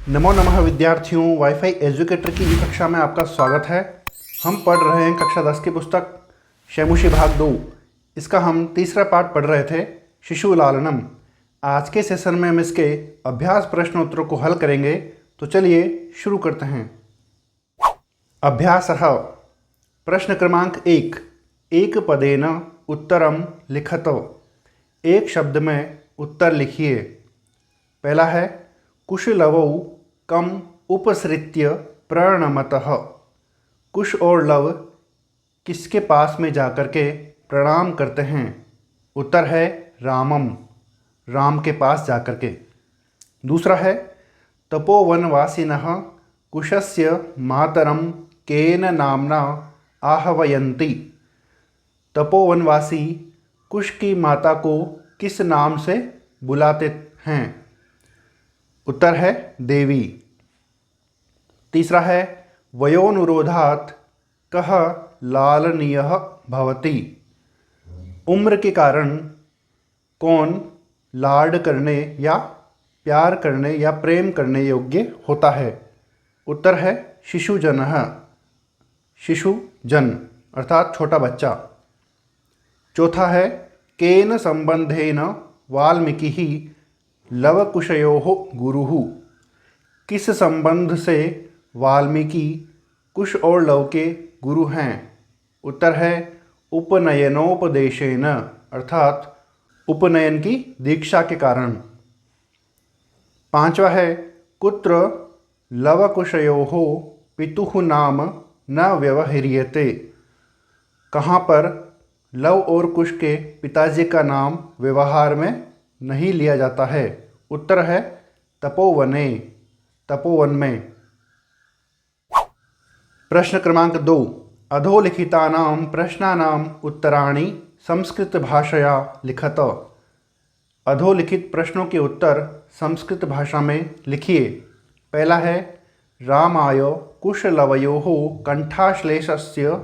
नमो नमः विद्यार्थियों, wifi educator की ई कक्षा में आपका स्वागत है। हम पढ़ रहे हैं कक्षा 10 की पुस्तक शैमुशी भाग 2। इसका हम तीसरा पाठ पढ़ रहे थे, शिशु लालनम। आज के सेशन में हम इसके अभ्यास प्रश्नोत्तरों को हल करेंगे। तो चलिए शुरू करते हैं। अभ्यासः प्रश्न क्रमांक 1। एक पदेन उत्तरम लिखत। एक शब्द में उत्तर लिखिए। पहला है कुशलवौ कम उपसृत्य प्रणमतः। कुश और लव किसके पास में जाकर के प्रणाम करते हैं? उत्तर है रामम, राम के पास जाकर के। दूसरा है तपोवनवासिनः कुशस्य मातरम केन नामना आहवयन्ति। तपोवनवासी कुश की माता को किस नाम से बुलाते हैं? उत्तर है देवी। तीसरा है वयोनुरोधात् कः लालनीयः भवति। उम्र के कारण कौन लाड करने या प्यार करने या प्रेम करने योग्य होता है? उत्तर है शिशुजनः, शिशुजन अर्थात छोटा बच्चा। चौथा है केन संबंधेन वाल्मीकिः लवकुशयोः गुरुः। किस संबंध से वाल्मीकि कुश और लव के गुरु हैं? उत्तर है उपनयनोपदेशेन अर्थात उपनयन की दीक्षा के कारण। पांचवा है कुत्र लवकुशयोः पितुः नाम न व्यवह्रियते। कहाँ पर लव और कुश के पिताजी का नाम व्यवहार में नहीं लिया जाता है? उत्तर है तपोवने, तपोवन में। प्रश्न क्रमांक 2। अधोलिखितानां प्रश्नानां उत्तराणि संस्कृत भाषया लिखत। अधोलिखित प्रश्नों के उत्तर संस्कृत भाषा में लिखिए। पहला है रामाय कुशलवयोः कंठाश्लेषस्य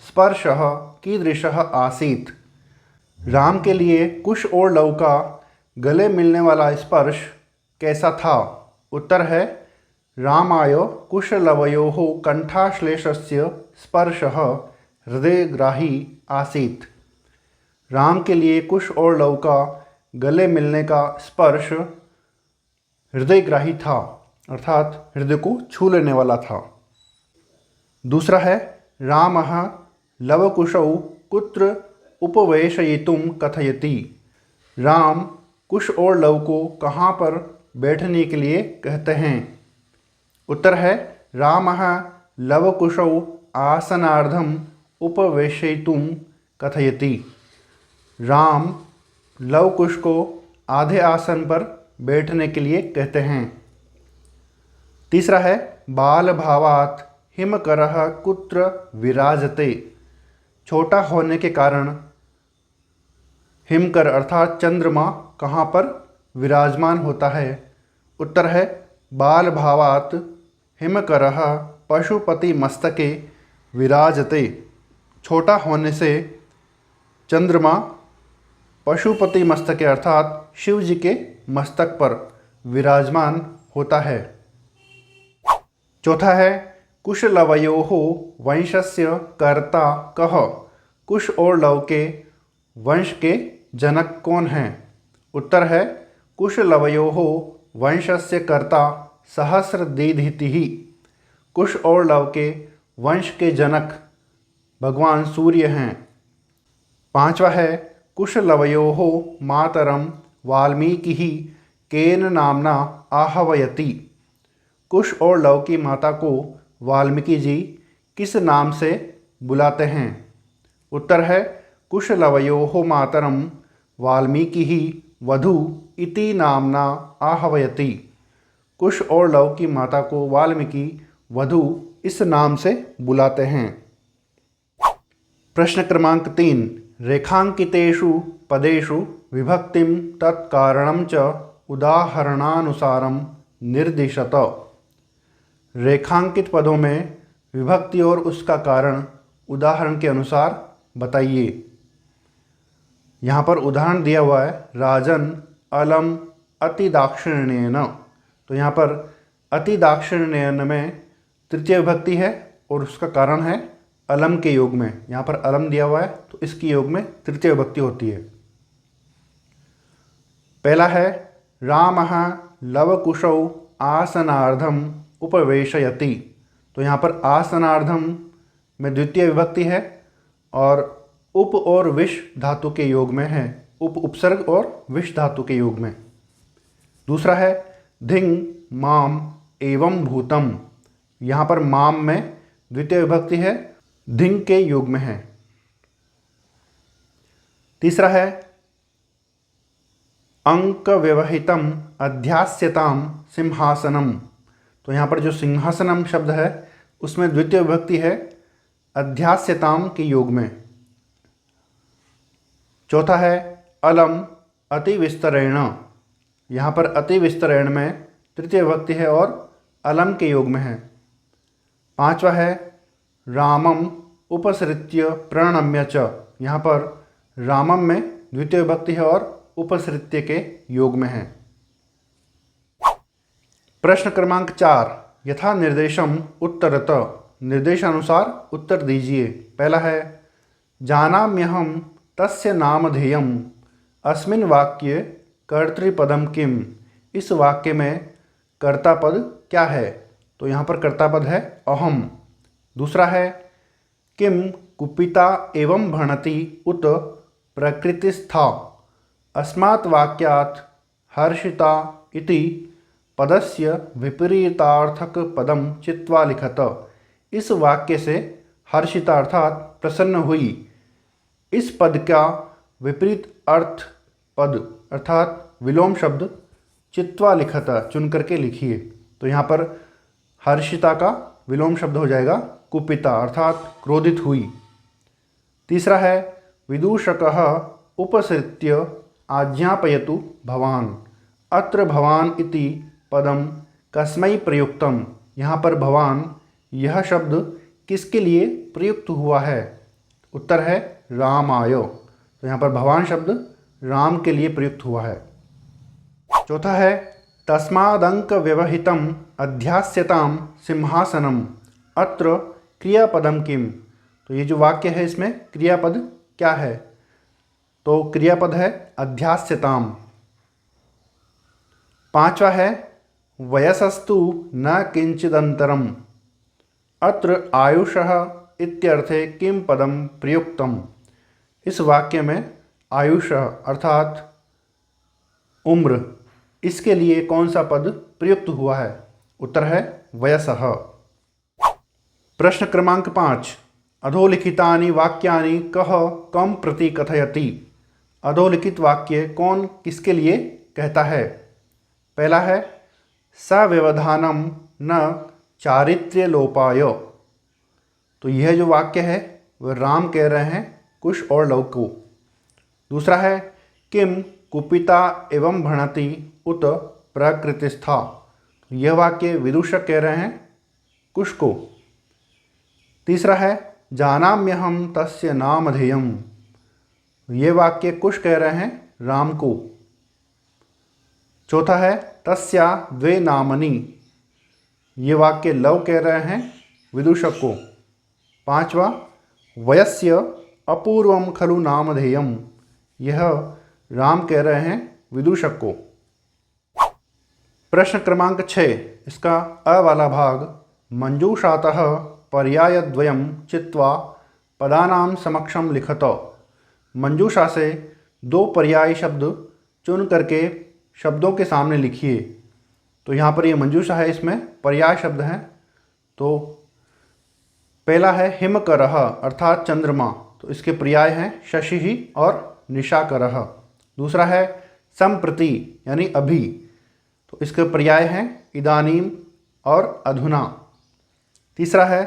स्पर्शः कीदृशः आसीत्। राम के लिए कुश और लव का गले मिलने वाला स्पर्श कैसा था? उत्तर है रामाय कुशलवयोः कंठाश्लेषस्य स्पर्शः हृदयग्राही आसीत्। राम के लिए कुश और लव का गले मिलने का स्पर्श हृदयग्राही था अर्थात हृदय को छू लेने वाला था। दूसरा है रामः लवकुशौ कुत्र उपवेशयितुं कथयति। राम कुश और लव को कहाँ पर बैठने के लिए कहते हैं? उत्तर है रामः लवकुशौ आसनार्धम उपवेशयितुं कथयति। राम लवकुश को आधे आसन पर बैठने के लिए कहते हैं। तीसरा है बालभावात् हिमकरः कुत्र विराजते। छोटा होने के कारण हिमकर अर्थात चंद्रमा कहाँ पर विराजमान होता है? उत्तर है बालभावात् हिमकरः पशुपति मस्तके विराजते। छोटा होने से चंद्रमा पशुपति मस्तके अर्थात शिव जी के मस्तक पर विराजमान होता है। चौथा है कुशलवयोः वंशस्य कर्ता कः। कुश और लव के वंश के जनक कौन हैं? उत्तर है कुशलवयोः वंशस्य कर्ता सहस्रदीधितिः। कुश और लव के वंश के जनक भगवान सूर्य हैं। पांचवा है कुशलवयोः मातरम वाल्मीकिः केन नामना आहवयति। कुश और लव की माता को वाल्मीकि जी किस नाम से बुलाते हैं? उत्तर है कुशलवयोः मातरम वाल्मीकिः वधू इति नामना आहवयति। कुश और लव की माता को वाल्मीकि वधू इस नाम से बुलाते हैं। प्रश्न क्रमांक 3। रेखांकितेषु पदेषु विभक्तिं तत्कारणं च उदाहरणानुसारं निर्दिशत। रेखांकित पदों में विभक्ति और उसका कारण उदाहरण के अनुसार बताइए। यहाँ पर उदाहरण दिया हुआ है राजन अलम अति दाक्षिण्येन। तो यहाँ पर अति दाक्षिण्यन में तृतीय विभक्ति है और उसका कारण है अलम के योग में। यहाँ पर अलम दिया हुआ है तो इसकी योग में तृतीय विभक्ति होती है। पहला है रामः लवकुशौ आसनार्धम उपवेशयति। तो यहाँ पर आसनार्धम में द्वितीय विभक्ति है और उप और विश धातु के योग में है, उपसर्ग और विश धातु के योग में। दूसरा है धिंग माम एवं भूतम। यहाँ पर माम में द्वितीय विभक्ति है, धिंग के योग में है। तीसरा है अंक व्यवहितम अध्यास्यताम सिंहासनम। तो यहाँ पर जो सिंहासनम शब्द है उसमें द्वितीय विभक्ति है अध्यास्यताम के योग में। चौथा है अलम अति विस्तरेण। यहाँ पर अति विस्तरेण में तृतीय विभक्ति है और अलम के योग में है। पांचवा है रामम उपसृत्य प्रणम्य च। यहाँ पर रामम में द्वितीय विभक्ति है और उपसृत्य के योग में है। प्रश्न क्रमांक 4, यथा निर्देशम उत्तरत। निर्देशानुसार उत्तर दीजिए। पहला है जानाम्यहम तस्य नामधेयम अस्मिन् वाक्ये कर्तृपदम किम। इस वाक्य में कर्तापद क्या है? तो यहाँ पर कर्तापद है अहम। दूसरा है किम कुपिता एवं भणति उत प्रकृतिस्था। अस्मात् वाक्यात् हर्षिता इति पदस्य विपरीतार्थक पदम चित्वा लिखत। इस वाक्य से हर्षिता अर्थात प्रसन्न हुई इस पद का विपरीत अर्थ पद अर्थात विलोम शब्द चित्वा लिखत चुन करके लिखिए। तो यहाँ पर हर्षिता का विलोम शब्द हो जाएगा कुपिता अर्थात क्रोधित हुई। तीसरा है विदूषकः उपसृत्य आज्ञापयतु भवान। अत्र भवान इति पदम कस्मै प्रयुक्तम। यहाँ पर भवान यह शब्द किसके लिए प्रयुक्त हुआ है? उत्तर है रामाय। तो यहाँ पर भवान शब्द राम के लिए प्रयुक्त हुआ है। चौथा है तस्मादंक व्यवहितम अध्यास्यताम सिंहासनम अत्र क्रियापदम किम। तो ये जो वाक्य है इसमें क्रियापद क्या है? तो क्रियापद है अध्यास्यताम। पांचवा है वयसस्तु न किंचिदंतरम अत्र आयुषः इत्यर्थे किम पदम प्रयुक्तम। इस वाक्य में आयुष अर्थात उम्र, इसके लिए कौन सा पद प्रयुक्त हुआ है? उत्तर है वयसः। प्रश्न क्रमांक 5, अधोलिखितानि वाक्यानि कः कम प्रति कथयति। अधोलिखित वाक्य कौन किसके लिए कहता है? पहला है सव्यवधानम न चारित्र्य लोपाय। तो यह जो वाक्य है वह राम कह रहे हैं कुश और लव को। दूसरा है किम कुपिता एवं भणति उत प्रकृतिस्था। यह वाक्य विदूषक कह रहे हैं कुश को। तीसरा है जानाम्यहम तस्य नामधेयम। ये वाक्य कुश कह रहे हैं राम को। चौथा है तस्या द्वे नामनि। ये वाक्य लव कह रहे हैं विदूषक को। पांचवा वयस्य अपूर्वम खलु नामधेयम। यह राम कह रहे हैं विदूषक को। प्रश्न क्रमांक 6, इसका अ वाला भाग मंजूषातः पर्यायद्वयं चित्वा पदानां समक्षम लिखत। मंजूषा से 2 पर्याय शब्द चुन करके शब्दों के सामने लिखिए। तो यहाँ पर ये मंजूषा है, इसमें पर्याय शब्द हैं। तो पहला है हिमकरः अर्थात चंद्रमा। तो इसके पर्याय हैं शशि और निशाकरः। दूसरा है संप्रति यानी अभी। तो इसके पर्याय हैं इदानीम और अधुना। तीसरा है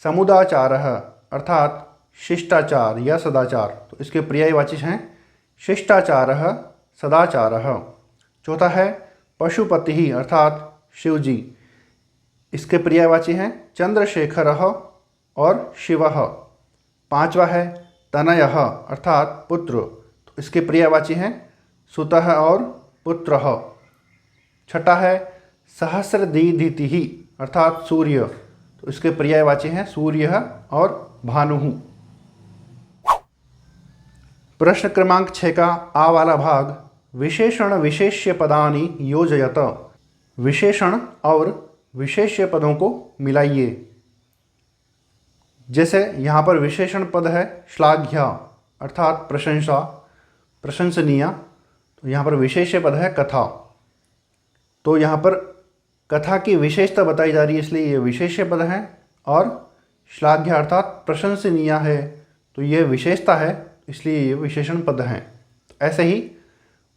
समुदाचारः अर्थात शिष्टाचार या सदाचार। तो इसके पर्यायवाची हैं शिष्टाचारः सदाचारः। चौथा है पशुपति अर्थात शिवजी। इसके पर्यायवाची हैं चंद्रशेखरः और शिवः। पांचवा है तनयः अर्थात पुत्र। तो इसके पर्यायवाची हैं सुतः और पुत्रः। छठा है सहस्रदीधितिः अर्थात सूर्य, तो इसके पर्यायवाची हैं सूर्य और भानुः। प्रश्न क्रमांक 6 का आ वाला भाग, विशेषण विशेष्य पदानि योजयत। विशेषण और विशेष्य पदों को मिलाइए। जैसे यहाँ पर विशेषण पद है श्लाघ्य अर्थात प्रशंसा, प्रशंसनीय, तो यहाँ पर विशेष्य पद है कथा। तो यहाँ पर कथा की विशेषता बताई जा रही है, इसलिए ये विशेष्य पद है, और श्लाघ्य अर्थात प्रशंसनीय है, तो ये विशेषता है, इसलिए ये विशेषण पद हैं। ऐसे ही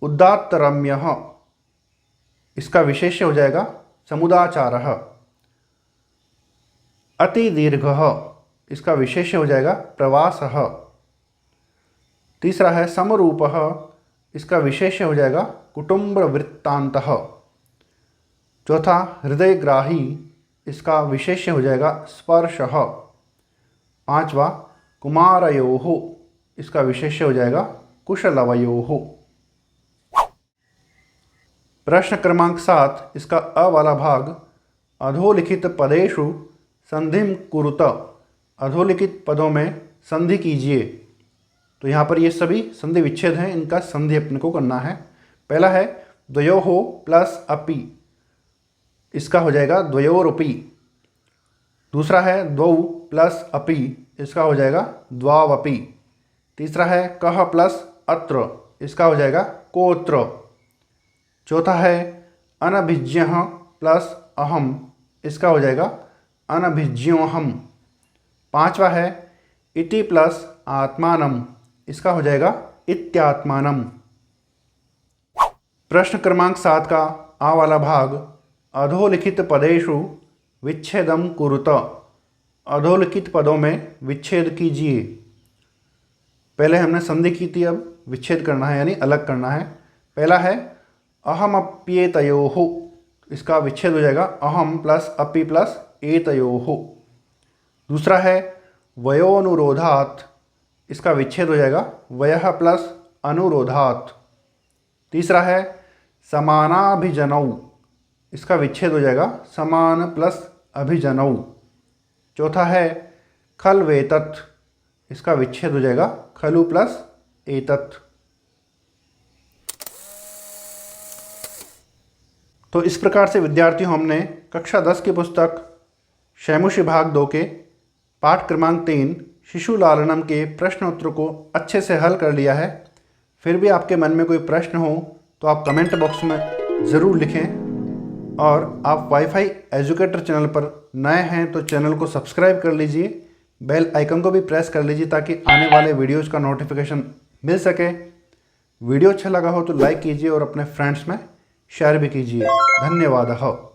उदात्तरम्यः, इसका विशेष्य हो जाएगा समुदाचारः। अतिदीर्घः, इसका विशेष्य हो जाएगा प्रवासः। तीसरा है समरूपः, इसका विशेष्य हो जाएगा कुटुम्बवृत्तान्तः। चौथा हृदयग्राही, इसका विशेष्य हो जाएगा स्पर्शः। पांचवा कुमारयोः, इसका विशेष्य हो जाएगा कुशलवयोः। प्रश्न क्रमांक 7, इसका अ वाला भाग, अधोलिखित पदेषु संधिं कुरुत। अधोलिखित पदों में संधि कीजिए। तो यहाँ पर ये सभी संधि विच्छेद हैं, इनका संधि अपने को करना है। पहला है द्वयोः प्लस अपि, इसका हो जाएगा द्वयोरपि। दूसरा है द्वौ प्लस अपि, इसका हो जाएगा द्वावपि। तीसरा है कः प्लस अत्र, इसका हो जाएगा कोत्र। चौथा है अनभिज्ञः प्लस अहम, इसका हो जाएगा अनभिज्ञोऽहम्। पांचवा है इति प्लस आत्मानम्, इसका हो जाएगा इत्यात्मानम्। प्रश्न क्रमांक 7 का आ वाला भाग, अधोलिखित पदेषु विच्छेदं कुरुत। अधोलिखित पदों में विच्छेद कीजिए। पहले हमने संधि की थी, अब विच्छेद करना है यानी अलग करना है। पहला है अहमप्येतयोः, इसका विच्छेद हो जाएगा अहम प्लस अपि प्लस एतयोः। दूसरा है वयोनुरोधात्, इसका विच्छेद हो जाएगा वयः प्लस अनुरोधात्। तीसरा है समानाभिजनौ, इसका विच्छेद हो जाएगा समान प्लस अभिजनौ। चौथा है खल्वेतत्, इसका विच्छेद हो जाएगा खलु प्लस एतत्। तो इस प्रकार से विद्यार्थियों हमने कक्षा 10 की पुस्तक शैमुषी भाग 2 के पाठ क्रमांक 3 शिशु लालनम के प्रश्न उत्तर को अच्छे से हल कर लिया है। फिर भी आपके मन में कोई प्रश्न हो तो आप कमेंट बॉक्स में ज़रूर लिखें, और आप वाईफाई एजुकेटर चैनल पर नए हैं तो चैनल को सब्सक्राइब कर लीजिए, बेल आइकन को भी प्रेस कर लीजिए ताकि आने वाले वीडियोज़ का नोटिफिकेशन मिल सके। वीडियो अच्छा लगा हो तो लाइक कीजिए और अपने फ्रेंड्स में शेयर भी कीजिए। धन्यवाद।